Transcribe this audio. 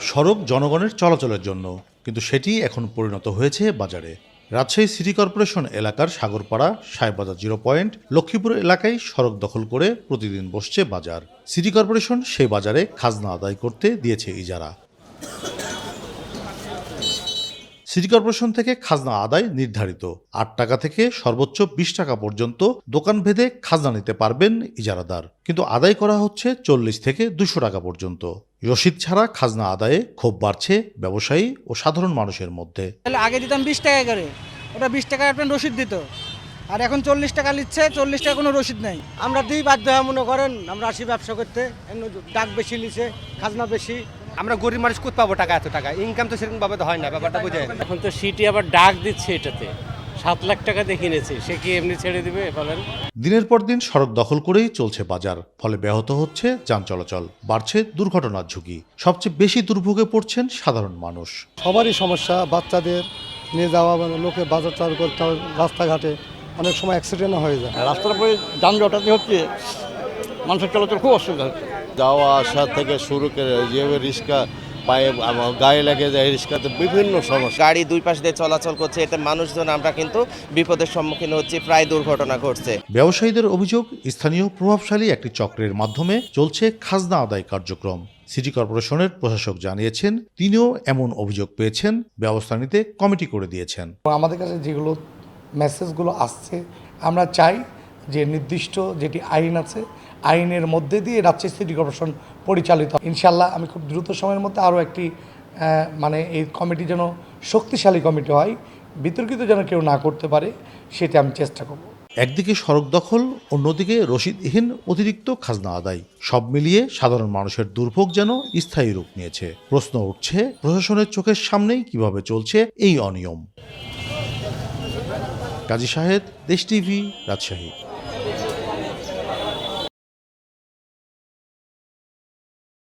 সড়ক জনগণের চলাচলের জন্য, কিন্তু সেটি এখন পরিণত হয়েছে বাজারে। রাজশাহী সিটি কর্পোরেশন এলাকার সাগরপাড়া, সাহেববাজার 0 পয়েন্ট, লক্ষ্মীপুর এলাকায় সড়ক দখল করে প্রতিদিন বসছে বাজার। সিটি কর্পোরেশন সেই বাজারে খাজনা আদায় করতে দিয়েছে ইজারা। সিটি কর্পোরেশন থেকে খাজনা আদায় নির্ধারিত ৮ টাকা থেকে সর্বোচ্চ ২০ টাকা পর্যন্ত দোকান ভেদে খাজনা নিতে পারবেন ইজারাদার, কিন্তু আদায় করা হচ্ছে ৪০ থেকে ২০০ টাকা পর্যন্ত। রসিদ ছাড়া খাজনা আদায়ে ক্ষোভ বাড়ছে ব্যবসায়ী ও সাধারণ মানুষের মধ্যে। আগে দিতাম ২০ টাকা করে, ওটা ২০ টাকা আপনার রসিদ দিত, আর এখন ৪০ টাকা নিচ্ছে, ৪০ টাকা কোনো রসিদ নাই। আমরা দুই বাধ্য হয়ে মনে করেন আমরা আসি ব্যবসা করতে, ডাক বেশি নিছে, খাজনা বেশি। আমরা গরিব মানুষ কোথা পাবো টাকা, এত টাকা ইনকাম তো সেরকম ভাবে তো হয় না, ব্যাপারটা বুঝে। এখন তো সিটি আবার ডাক দিচ্ছে, এটাতে ৭ লাখ টাকা দেখে নিয়েছে, সে কি এমনি ছেড়ে দিবে বলেন? দিনের পর দিন সড়ক দখল করেই চলছে বাজার, ফলে ব্যাহত হচ্ছে যান চলাচল, বাড়ছে দুর্ঘটনার ঝুঁকি। সবচেয়ে বেশি দুর্ভোগে পড়ছেন সাধারণ মানুষ। সবারই সমস্যা, বাচ্চাদের নিয়ে যাওয়া, লোকে বাজার চাল করতে হয়, রাস্তাঘাটে অনেক সময় অ্যাক্সিডেন্টও হয়ে যায়। রাস্তার উপরে যানজটাতে হচ্ছে, মানুষের চলাচল খুব অসুবিধা হচ্ছে। যাওয়া আসা থেকে শুরু করে যেভাবে রিক্সা পায়ে গায়ে লেগে যায়, রিক্সাতে বিভিন্ন সমস্যা। গাড়ি দুই পাশ দিয়ে চলাচল করছে, এতে মানুষজন আমরা কিন্তু বিপদের সম্মুখীন হচ্ছি, প্রায় দুর্ঘটনা ঘটছে। ব্যবসায়ীদের অভিযোগ, স্থানীয় প্রভাবশালী একটি চক্রের মাধ্যমে চলছে খাজনা আদায় কার্যক্রম। সিটি কর্পোরেশনের প্রশাসক জানিয়েছেন, তিনিও এমন অভিযোগ পেয়েছেন, ব্যবস্থা নিতে কমিটি করে দিয়েছেন। আমাদের কাছে যেগুলো মেসেজগুলো আসছে, আমরা চাই যে নির্দিষ্ট যেটি আইন আছে, আইনের মধ্যে দিয়ে রাজশাহী সিটি কর্পোরেশন পরিচালিত। ইনশাল্লাহ আমি খুব দ্রুত সময়ের মধ্যে আরও একটি এই কমিটি যেন শক্তিশালী কমিটি হয়, বিতর্কিত যেন কেউ না করতে পারে, সেটা আমি চেষ্টা করব। একদিকে সড়ক দখল, অন্যদিকে রসিদহীন অতিরিক্ত খাজনা আদায়, সব মিলিয়ে সাধারণ মানুষের দুর্ভোগ যেন স্থায়ী রূপ নিয়েছে। প্রশ্ন উঠছে, প্রশাসনের চোখের সামনেই কিভাবে চলছে এই অনিয়ম। কাজী শাহেদ, দেশ টিভি, রাজশাহী।